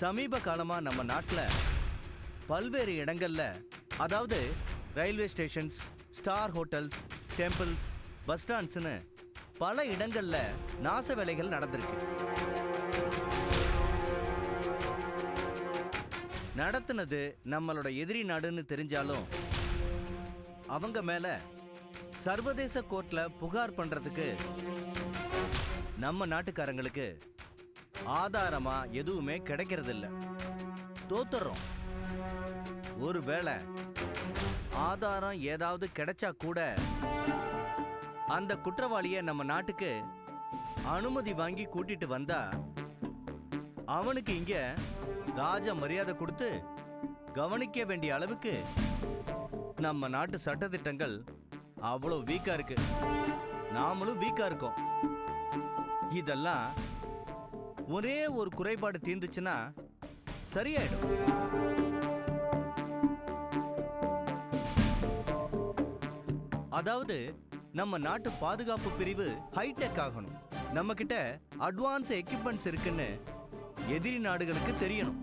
சமீப காலமா நம்ம நாட்டுல பல்வேறு இடங்கள்ல, அதாவது railway stations, star hotels, temples, bus ஸ்டாண்ட்ஸ்னு பல இடங்கள்ல நாச வேலைகள் நடந்திருக்கு. நடத்துனது நம்மளோட எதிரி நாடுன்னு தெரிஞ்சாலும் அவங்க மேல சர்வதேச கோர்ட்ல புகார் பண்றதுக்கு நம்ம நாட்டுக்காரங்களுக்கு ஆதாரமா எதுவுமே கிடைக்கிறது இல்ல. தோத்துறோம். ஒருவேளை ஆதாரம் ஏதாவது கிடைச்சா கூட அந்த குற்றவாளிய நம்ம நாட்டுக்கு அனுமதி வாங்கி கூட்டிட்டு வந்தா அவனுக்கு இங்க ராஜ மரியாதை கொடுத்து கவனிக்க வேண்டிய அளவுக்கு நம்ம நாட்டு சட்டதிட்டங்கள் அவ்வளவு வீக்கா இருக்கு. நாமளும் வீக்கா இருக்கோம். இதெல்லாம் ஒரே ஒரு குறைபாடு தீர்ந்துச்சுன்னா சரியாயிடும். அதாவது நம்ம நாட்டு பாதுகாப்பு பிரிவு ஹைடெக் ஆகணும். நம்ம கிட்ட அட்வான்ஸ் எக்யூப்மெண்ட்ஸ் இருக்குன்னு எதிரி நாடுகளுக்கு தெரியணும்.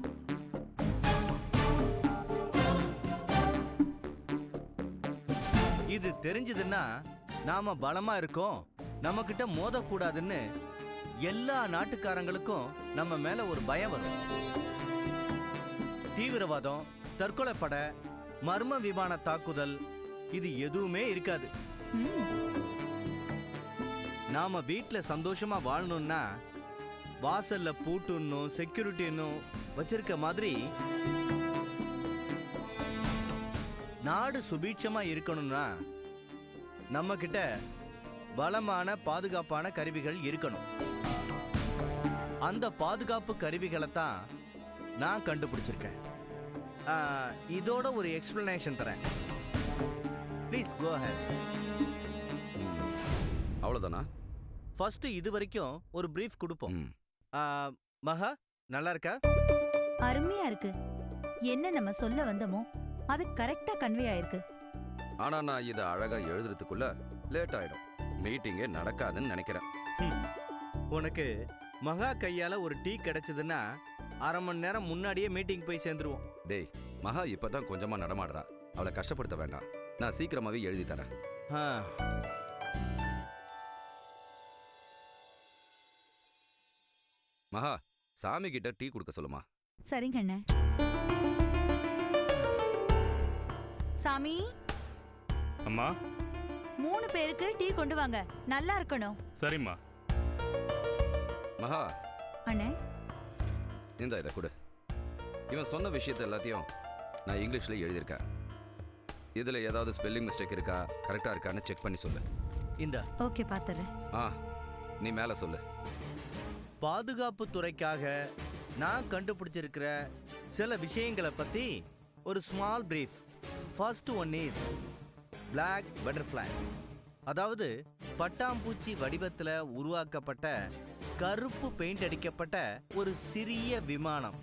இது தெரிஞ்சதுன்னா நாம பலமா இருக்கோம், நம்ம கிட்ட மோதக்கூடாதுன்னு எல்லா நாட்டுக்காரங்களுக்கும் நம்ம மேல ஒரு பயம் வரும். தீவிரவாதம், தற்கொலைப்பட, மர்ம விமான தாக்குதல் இது எதுவுமே இருக்காது. நாம வீட்டுல சந்தோஷமா வாழணும்னா வாசல்ல பூட்டுன்னும் செக்யூரிட்டின்னும் வச்சிருக்க மாதிரி நாடு சுபீட்சமா இருக்கணும்னா நம்ம கிட்ட பலமான பாதுகாப்பான கருவிகள் இருக்கணும். அந்த பாதுகாப்பு கருவிகளை தான் நான் கண்டுபிடிச்சிருக்கேன். இதோட ஒரு எக்ஸ்பிளனேஷன் தரேன். Please go ahead. அவ்வளவுதானா? ஃபர்ஸ்ட் இது வரைக்கும் ஒரு பிரீஃப் கொடுப்போம். மகா, நல்லா இருக்கா? அருமையா இருக்கு. என்ன நம்ம சொல்ல வந்தோமோ அது கரெக்டா கன்வே ஆயிருக்கு. ஆனா நான் இதை அழகா எழுதுறதுக்குள்ள லேட் ஆயிடும். மீட்டிங்கே நடக்காதுன்னு நினைக்கிறேன். உனக்கு மகா கையால ஒரு டீ கிடைச்சதுன்னா அரை மணி நேரம் முன்னாடியே மீட்டிங் போய் சேர்ந்துருவோம். டேய், மகா இப்பதான் கொஞ்சமா நடமாடுறா. அவளை கஷ்டப்படுத்த வேண்டாம். நான் சீக்கிரமாவே எழுதி தரேன். மகா, சாமி கிட்ட டீ கொடுக்க சொல்லுமா. சரிங்க அண்ணே. சாமி அம்மா, 3 பேருக்கு டீ கொண்டு வாங்க. நல்லா இருக்கணும். சரிம்மா. மகா, அண்ணே இந்த இதை கொடு. இவன் சொன்ன விஷயத்தை எல்லாத்தையும் நான் இங்கிலீஷ்ல எழுதியிருக்கேன். இதுல ஏதாவது ஸ்பெல்லிங் மிஸ்டேக் இருக்கா, கரெக்டா இருக்கான்னு செக் பண்ணி சொல்லு. இந்த ஓகே, பாத்துறேன். நீ மேல சொல்லு. பாதுகாப்பு துறைக்காக நான் கண்டுபிடிச்சிருக்கிற சில விஷயங்களை பத்தி ஒரு small brief. First one is black butterfly. அதாவது பட்டாம்பூச்சி வடிவத்தில் உருவாக்கப்பட்ட கருப்பு பெயிண்ட் அடிக்கப்பட்ட ஒரு சிறிய விமானம்.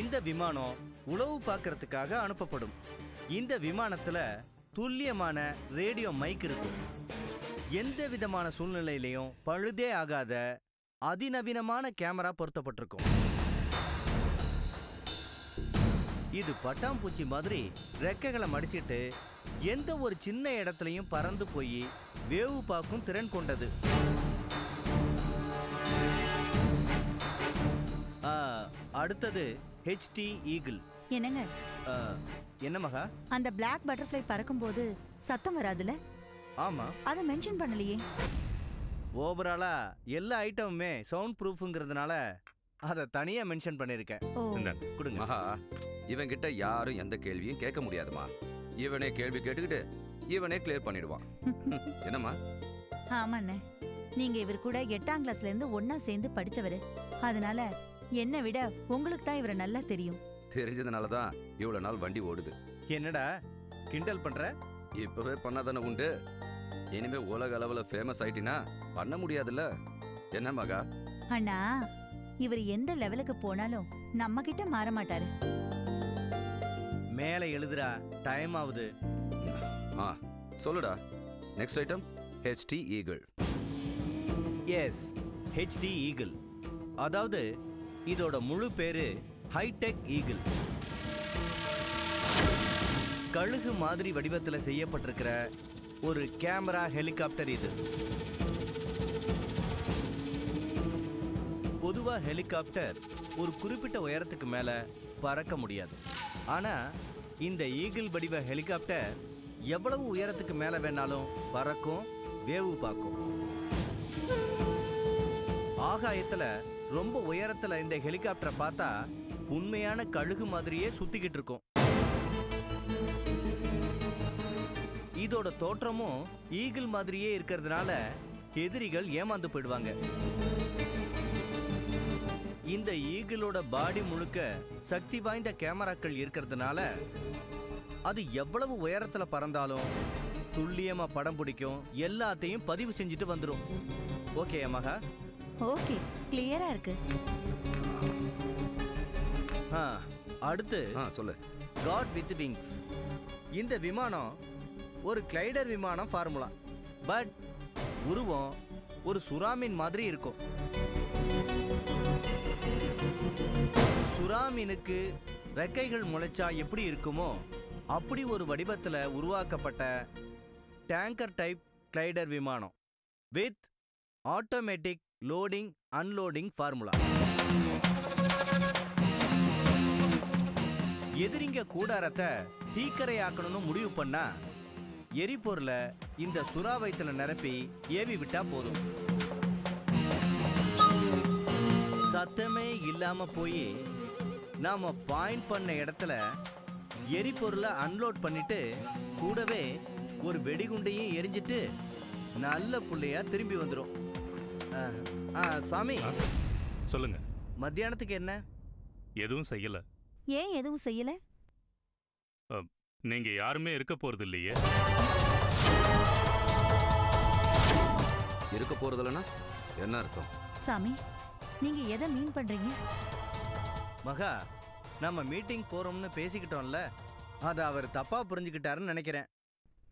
இந்த விமானம் உளவு பார்க்கறதுக்காக அனுப்பப்படும். இந்த விமானத்துல துல்லியமான ரேடியோ மைக் இருக்கும். எந்த விதமான சூழ்நிலையிலையும் பழுதே ஆகாத அதிநவீனமான கேமரா பொருத்தப்பட்டிருக்கும். இது பட்டாம்பூச்சி மாதிரி ரெக்கைகளை மடிச்சிட்டு எந்த ஒரு சின்ன இடத்துலையும் பறந்து போய் வேவு பார்க்கும் திறன் கொண்டது. அடுத்தது HT ஈகிள். என்னங்க? என்ன மகா? அந்த பிளாக் பட்டர்ஃப்ளை பறக்கும்போது சத்தம் வராதுல? ஆமா. அதை மென்ஷன் பண்ணலையே. ஓவராலா எல்லா ஐட்டமுமே சவுண்ட் ப்ரூஃப்ங்கிறதுனால அதை தனியா மென்ஷன் பண்ணிருக்கேன். கொடுங்க. மகா, இவன் கிட்ட யாரும் எந்த கேள்வியும் கேட்க முடியாதுமா. இவனே கேள்வி கேட்டுக்கிட்டு இவனே கிளியர் பண்ணிடுவான். என்னம்மா? ஆமாண்ணே, நீங்க இவர் கூட 8ஆம் கிளாஸ்ல இருந்து ஒன்னா சேர்ந்து படிச்சவரு. அதனால என்னை விட உங்களுக்கு தான் இவரை நல்லா தெரியும். தெரிஞ்சதுனாலதான் இவ்வளவு நாள் வண்டி ஓடுது. என்னடா கிண்டல் பண்ற? இப்பவே பண்ணாதானே உண்டு. இனிமே உலக அளவுல ஃபேமஸ் ஆயிட்டினா பண்ண முடியாதுல்ல. என்ன மகா? அண்ணா, இவர் எந்த லெவலுக்கு போனாலும் நம்ம கிட்ட மாற மாட்டாரு. மேல எழுதுறா, டைம் ஆகுது. சொல்லுடா. Next item HT eagle. Yes, HT eagle. அதாவது இதோட முழு பேரு ஹைடெக் ஈகிள். கழுகு மாதிரி வடிவத்தில் செய்யப்பட்டிருக்கிற ஒரு கேமரா ஹெலிகாப்டர் இது. பொதுவா ஹெலிகாப்டர் ஒரு குறிப்பிட்ட உயரத்துக்கு மேல பறக்க முடியாது. ஆனா இந்த ஈகிள் வடிவ ஹெலிகாப்டர் எவ்வளவு உயரத்துக்கு மேல வேணாலும் பறக்கும், வேவு பார்க்கும். ஆகாயத்துல ரொம்ப உயரத்துல இந்த ஹெலிகாப்டரை பார்த்தா உண்மையான கழுகு மாதிரியே சுத்திக்கிட்டு இருக்கும். இதோட தோற்றமும் ஈகிள் மாதிரியே இருக்கிறதுனால எதிரிகள் ஏமாந்து போயிடுவாங்க. இந்த ஈகிளோட பாடி முழுக்க சக்தி வாய்ந்த கேமராக்கள் இருக்கிறதுனால அது எவ்வளவு உயரத்துல பறந்தாலும் துல்லியமா படம் பிடிக்கும், எல்லாத்தையும் பதிவு செஞ்சுட்டு வந்துடும். ஓகே மகா? ஓகே, கிளியரா இருக்கு. அடுத்து சொல்லு. God with wings. இந்த விமானம் ஒரு கிளைடர் விமானம் ஃபார்முலா. பட் உருவம் ஒரு சுறாமீன் மாதிரி இருக்கும். சுறாமீனுக்கு ரெக்கைகள் முளைச்சா எப்படி இருக்குமோ அப்படி ஒரு வடிவத்தில் உருவாக்கப்பட்ட டேங்கர் டைப் கிளைடர் விமானம் with automatic loading unloading formula. எதிரிங்க கூடாரத்தை தீக்கரையாக்கணும்னு முடிவு பண்ணா எரிபொருளை இந்த சுறாவயத்துல நிரப்பி ஏவி விட்டா போதும். சத்தமே இல்லாம போய் நாம பாயிண்ட் பண்ண இடத்துல எரிபொருளை அன்லோட் பண்ணிட்டு கூடவே ஒரு வெடிகுண்டையும் எரிஞ்சிட்டு நல்ல புள்ளையா திரும்பி வந்துடும். சாமி சொல்லுங்க. மத்தியானத்துக்கு என்ன? எதுவும் செய்யல. ஏன் எதுவும் செய்யல? நீங்க யாருமே இருக்க போறது இல்லையே. இருக்க போறதுலனா என்ன அர்த்தம்? சாமி, நீங்க எதை மீன் பண்றீங்க? மகா, நம்ம மீட்டிங் போறோம்னு பேசிக்கிட்டோம்ல, அதை அவர் தப்பா புரிஞ்சுக்கிட்டாருன்னு நினைக்கிறேன்.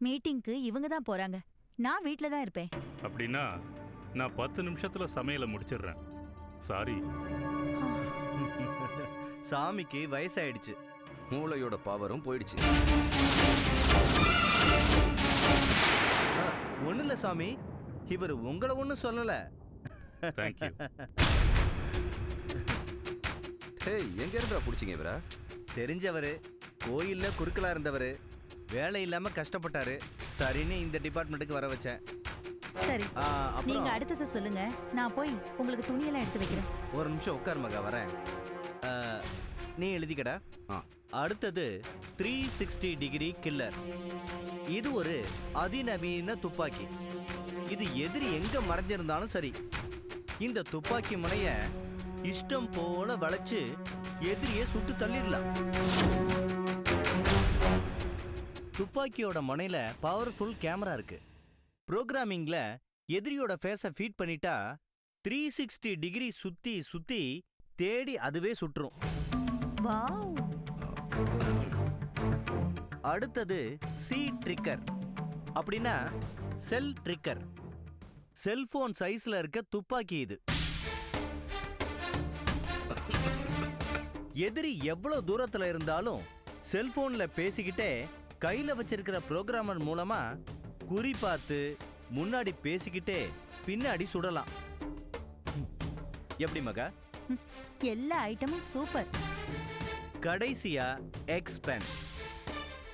மீட்டிங்க்கு இவங்க தான் போறாங்க, நான் வீட்ல தான் இருப்பேன். அப்படின்னா நான் 10 நிமிஷத்துல சமையலை முடிச்சிடுறேன். சாரி. சாமிக்கு வயசாயிடுச்சு, மூளையோட பவரும் போயிடுச்சு. ஒண்ணுல சாமி, இவர் உங்களை ஒன்னும் சொல்லல. தேங்க்யூ. ஹேய், எங்க இருந்தா புடிச்சீங்க இவரா? தெரிஞ்சவரு, கோயில்ல குறுக்கலா இருந்தவரு, வேலை இல்லாம கஷ்டப்பட்டாரு. சரின்னு இந்த டிபார்ட்மெண்ட்டுக்கு வர வச்சேன். சரி, நீங்க அப்புறம் அடுத்தது சொல்லுங்க, நான் போய் உங்களுக்கு துணியெல்லாம் எடுத்து வைக்கிறேன். ஒரு நிமிஷம் உட்கார் மகா, வரேன். நீ எழுதிக்கடா. அடுத்தது 360 டிகிரி கில்லர். இது ஒரு அதிநவீன துப்பாக்கி. இது எதிரி எங்க மறைஞ்சிருந்தாலும் சரி, இந்த துப்பாக்கி முனைய இஷ்டம் போல வளைச்சு எதிரியை சுட்டு தள்ளிடலாம். துப்பாக்கியோட முனையில பவர்ஃபுல் கேமரா இருக்கு. ப்ரோக்ராமிங்ல எதிரியோட ஃபேஸை ஃபீட் பண்ணிட்டா 360 டிகிரி சுத்தி சுத்தி தேடி அதுவே சுற்றும். வாவ். அடுத்தது சி ட்ரிக்கர். அப்படின்னா செல் ட்ரிக்கர். செல்போன் சைஸ்ல இருக்க துப்பாக்கி இது. எதிரி எவ்வளவு தூரத்துல இருந்தாலும் செல்போன்ல பேசிக்கிட்டே கையில வச்சிருக்கிற புரோகிராமர் மூலமா குறி பார்த்து முன்னாடி பேசிக்கிட்டே பின்னாடி சுடலாம். எப்படி மகா? எல்லா ஐட்டமும் சூப்பர். கடைசியா எக்ஸ்பென்.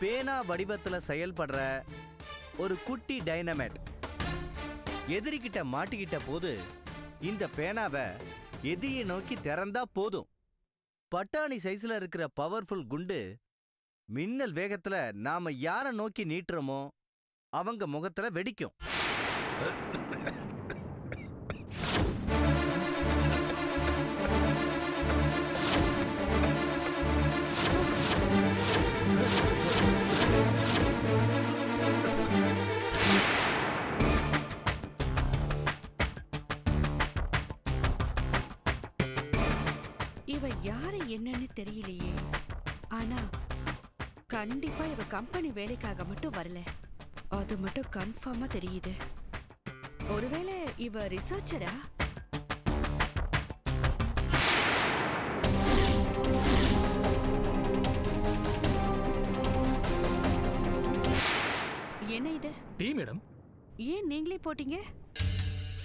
பேனா வடிவத்துல செயல்படுற ஒரு குட்டி டைனமேட். எதிரிகிட்ட மாட்டிக்கிட்ட போது இந்த பேனாவை எதிரியை நோக்கி திறந்தா போதும், பட்டாணி சைஸ்ல இருக்கிற பவர்ஃபுல் குண்டு மின்னல் வேகத்துல நாம யாரை நோக்கி நீட்டுறோமோ அவங்க முகத்துல வெடிக்கும். இவ யாரு என்னன்னு தெரியலையே. ஆனா கண்டிப்பா இவ கம்பெனி வேலைக்காக மட்டும் வரல, அது மட்டும் கன்ஃபார்மா தெரியுது. ஒருவேளை இவ ரிசர்ச்சரா? மேடம். ஏன் நீங்களே போட்டீங்க?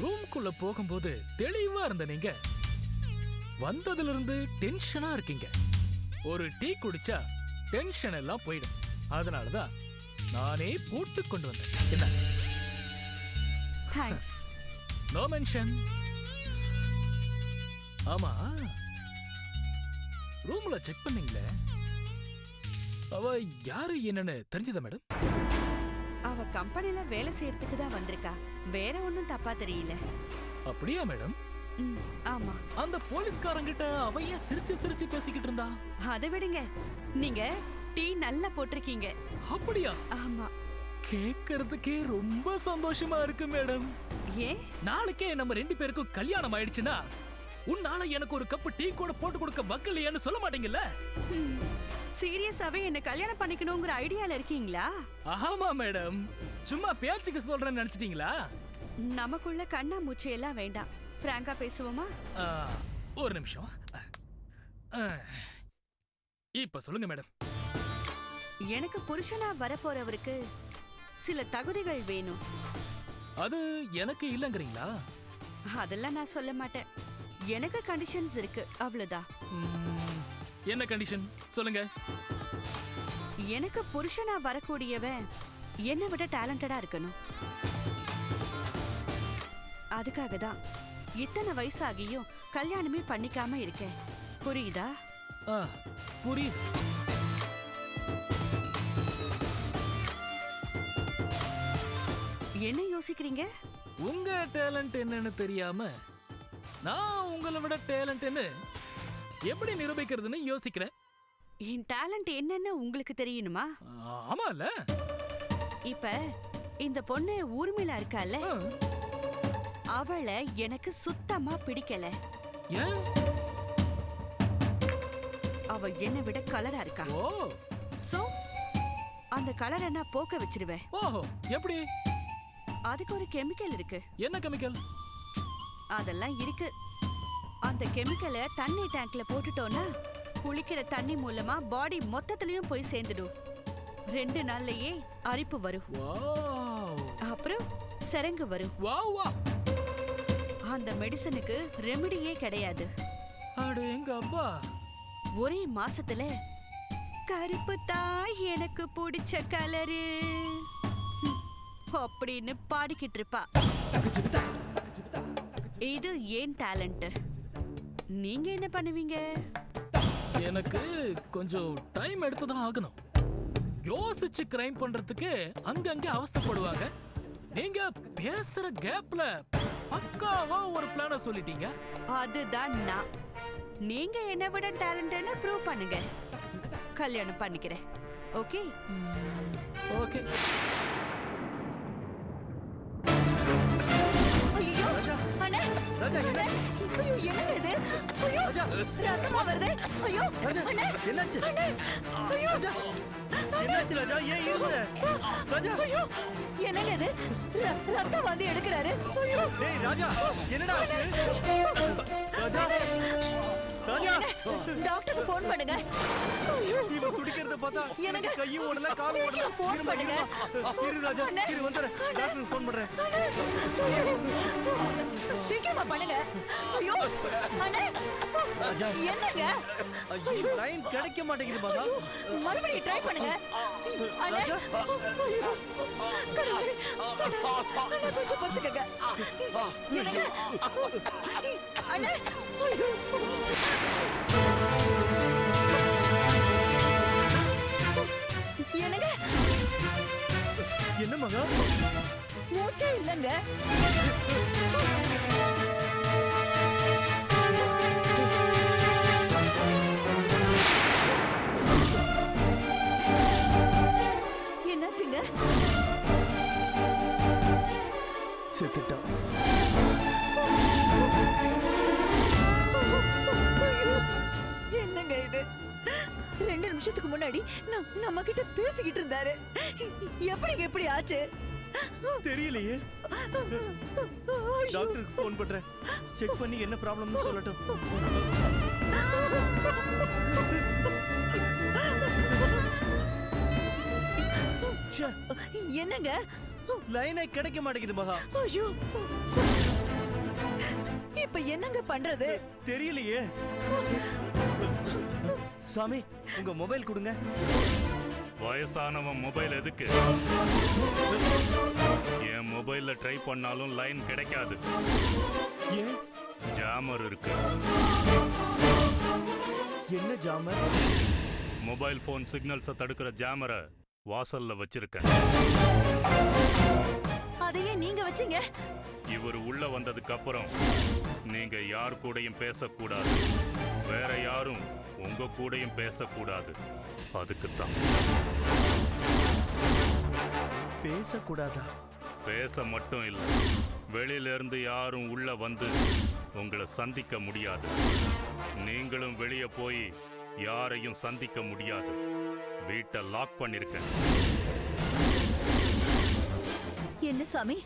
ரூம்குள்ள போகும்போது தெளிவா இருந்த நீங்க வந்ததுல இருந்து டென்ஷனா இருக்கீங்க. ஒரு டீ குடிச்சா டென்ஷன் எல்லாம் போயிடும். அதனாலதான் நானே போட்டு கொண்டு வந்தேன். என்ன? தேங்க்ஸ். No mention. ஆமா, ரூம்ல செக் பண்ணீங்களே, அவ யாரு என்னன்னு தெரிஞ்சதா மேடம்? அவ கம்பெனில வேலை செய்யறதுக்கு தான் வந்திருக்கா. வேற ஒண்ணும் தப்பா தெரியல. அப்படியா மேடம்? ஆமா. அந்த போலீஸ்காரங்கிட்ட அவ ஏன் சிரிச்சு சிரிச்சு பேசிக்கிட்டு இருந்தா? அதை விடுங்க, நீங்க டீ நல்லா போட்டிருக்கீங்க. அப்படியா? ஆமா. கேக்குறதுக்கே ரொம்ப சந்தோஷமா இருக்கு மேடம். ஏன்? நாளைக்கே நம்ம 2 பேருக்கும் கல்யாணம் ஆயிடுச்சுன்னா உன்னால எனக்கு ஒரு கப் டீ கூட போட்டு கொடுக்க வக்கலையான்னு சொல்ல மாட்டீங்கல்ல? சீரியஸாவே என்ன கல்யாணம் பண்ணிக்கணுங்கிற ஐடியால இருக்கீங்களா? ஆமா மேடம், சும்மா பேச்சுக்கு சொல்றேன்னு நினைச்சிட்டீங்களா? நமக்குள்ள கண்ணா மூச்சி எல்லாம் வேண்டாம். பிராங்கா பேசுவோமா? ஒரு நிமிஷம். இப்ப சொல்லுங்க மேடம். எனக்கு புருஷனா வரப்போறவருக்கு சில தகுதிகள் வேணும். அது எனக்கு இல்லங்கறீங்களா? அதெல்லாம் நான் சொல்ல மாட்டேன். எனக்கு கண்டிஷன்ஸ் இருக்கு, அவ்வளவுதான். என்ன கண்டிஷன் சொல்லுங்க. எனக்கு புருஷனா வரக்கூடியவன் என்னை விட டேலண்டடா இருக்கணும். அதுக்காக தான் இத்தனை வயசாகியும் கல்யாணமே பண்ணிக்காம இருக்கேன். புரியுதா? புரியுது. என்ன யோசிக்கிறீங்க? உங்க டேலண்ட் என்னன்னு தெரியாம நான் உங்களை விட டேலண்ட்னு எப்படி நிரூபிக்கிறதுன்னு யோசிக்கிறேன். என் டேலண்ட் என்னன்னு உங்களுக்கு தெரியணுமா? ஆமால. இப்ப இந்த பொண்ணு ஊர்மிளா இருக்கால, அவளை எனக்கு சுத்தமா பிடிக்கல. ஏன்? அவ என்னை விட கலரா இருக்கா. சோ அந்த கலரை நான் போக்க வச்சிருவேன். ஓஹோ, எப்படி? அதுக்கு ஒரு கெமிக்கல் இருக்கு. என்ன கெமிக்கல்? அதெல்லாம் இருக்கு. அந்த கெமிக்கலை தண்ணி டேங்க்ல போட்டுட்டோம்னா குளிக்கிற தண்ணி மூலமா பாடி மொத்தத்திலயும் போய் சேர்ந்துடும். 2 நாள்லயே அரிப்பு வரும். அப்புறம் சிரங்கு வரும். அந்த மெடிசனுக்கு ரெமெடியே கிடையாது. அடேங்கப்பா. ஒரே மாசத்துல கருப்பு தான் எனக்கு பிடிச்ச கலரு அப்படின்னு பாடிக்கிட்டு இருப்பா. இது ஏன் டேலண்ட். நீங்க என்ன பண்ணுவீங்க? எனக்கு கொஞ்சம் டைம் எடுத்துதான் ஆகணும். யோசிச்சு கிரைம் பண்றதுக்கு அங்கங்க அவஸ்தைப்படுவாங்க. நீங்க பேசுற கேப்ல பக்காவா ஒரு பிளான சொல்லிட்டீங்க. அதுதான் நான். நீங்க என்ன விட டேலண்ட்னு ப்ரூவ் பண்ணுங்க. கல்யாணம் பண்ணிக்கிறேன். ஓகே? ஓகே. ஐயோ அண்ணே, ராஜா என்ன? ஐயோ என்னங்க இது? ஐயோ ரத்தமா வருது. ஐயோ அண்ணே, என்னாச்சு? ஐயோ ராஜா என்னாச்சு ராஜா? ஏன் இருந்த? ராஜா ஐயோ என்னங்க இது? ரத்தம் வந்து எடுக்கிறாரு. ஐயோ டேய் ராஜா, என்னடா ஆச்சு? ராஜா ராஜா, டாக்டருக்கு ஃபோன் பண்ணுங்க. ஐயோ இவ குடிக்கிறத பார்த்தா எனக்கு கையும் ஓடல காலும் ஓடல. ஃபோன் பண்ணுங்க. இரு ராஜா, இரு வந்துறேன். டாக்டருக்கு ஃபோன் பண்றேன். சீக்கிரமா பண்ணுங்க. ஐயோ அண்ணே, ராஜா என்னங்க? ஐயோ லைன் கிடைக்க மாட்டேங்குது பாதா. மறுபடியும் ட்ரை பண்ணுங்க. அண்ணே கொஞ்சம் பொறுத்துக்கங்க. என்னங்க? அண்ணே ஐயோ என்னங்க? என்ன மகா? மூச்சே இல்லங்க. என்னாச்சுங்க? செத்துட்டா. என்னங்க இது? 2 நிமிஷத்துக்கு முன்னாடி நம்ம கிட்ட பேசிக்கிட்டு இருந்தாரு. எப்படி ஆச்சு? தெரியலையே. டாக்டருக்கு ஃபோன் பண்றேன். செக் பண்ணி என்ன ப்ராப்ளம்னு சொல்லட்டும். என்னங்க? லைனே கிடைக்க மாட்டேங்குது மகா. ஐயோ, இப்ப என்னங்க பண்றது? தெரியலையே. சாமி, உங்க மொபைல் கொடுங்க. வயசானவன் மொபைல் எதுக்கு? என் மொபைல்ல ட்ரை பண்ணாலும் லைன் கிடைக்காது. ஏன்? ஜாமர் இருக்கு. என்ன ஜாமர்? மொபைல் போன் சிக்னல்ஸை தடுக்கிற ஜாமரை வாசல்ல வச்சிருக்கேன். அதையே நீங்க வச்சீங்க? இவர் உள்ள வந்ததுக்கு அப்புறம் நீங்க யார் கூடயும் பேசக்கூடாது, வேற யாரும் உங்க கூடயும் பேசக்கூடாது. அதுக்குத்தான். பேசக்கூடாதா? பேச மட்டும் இல்லை, வெளியில இருந்து யாரும் உள்ள வந்து உங்களை சந்திக்க முடியாது. நீங்களும் வெளியே போய் யாரையும் சந்திக்க முடியாது. வீட்டை லாக் பண்ணிருக்கேன். என்ன சாமி,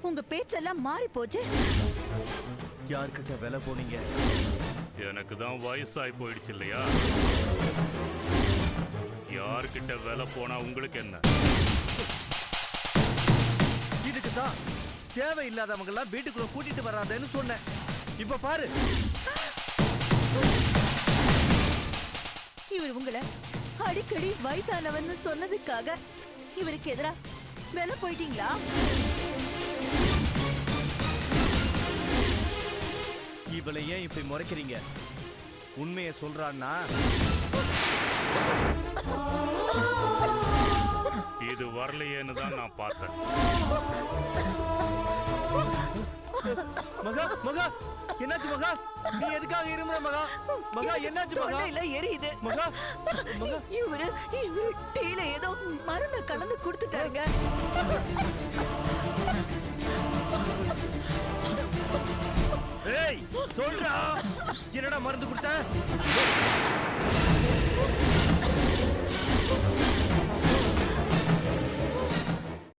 உங்க பேச்செல்லாம் மாறி போச்சு. யார்கிட்ட வேலை போனீங்க? எனக்கு தான் வயசாகி போயிடுச்சு இல்லையா? யார்கிட்ட வேலை போனா உங்களுக்கு என்ன? இதுக்கு தான் தேவையில்லாதவங்க எல்லாம் வீட்டுக்குள்ள கூட்டிட்டு வராதேன்னு சொன்னேன். இப்ப பாரு. இவர் உங்களை அடிக்கடி வயசானவன்னு சொன்னதுக்காக இவருக்கு எதிரா வேலை போயிட்டீங்களா? இவளை ஏன் இப்படி முறைக்கிறீங்க? உண்மையை சொல்றான்னா இது வரலையேன்னு தான் நான் பார்த்தேன். மகா, மகா, என்னாச்சு மகா? நீ எதுக்காக இருமுற மகா? மகா, என்னாச்சு மகா? தொண்டையில எரியுது. மகா, மகா, இவரு டீல ஏதோ மருந்து கலந்து கொடுத்துட்டாருங்க. ஏய், சொல்றா. என்னடா மருந்து கொடுத்த?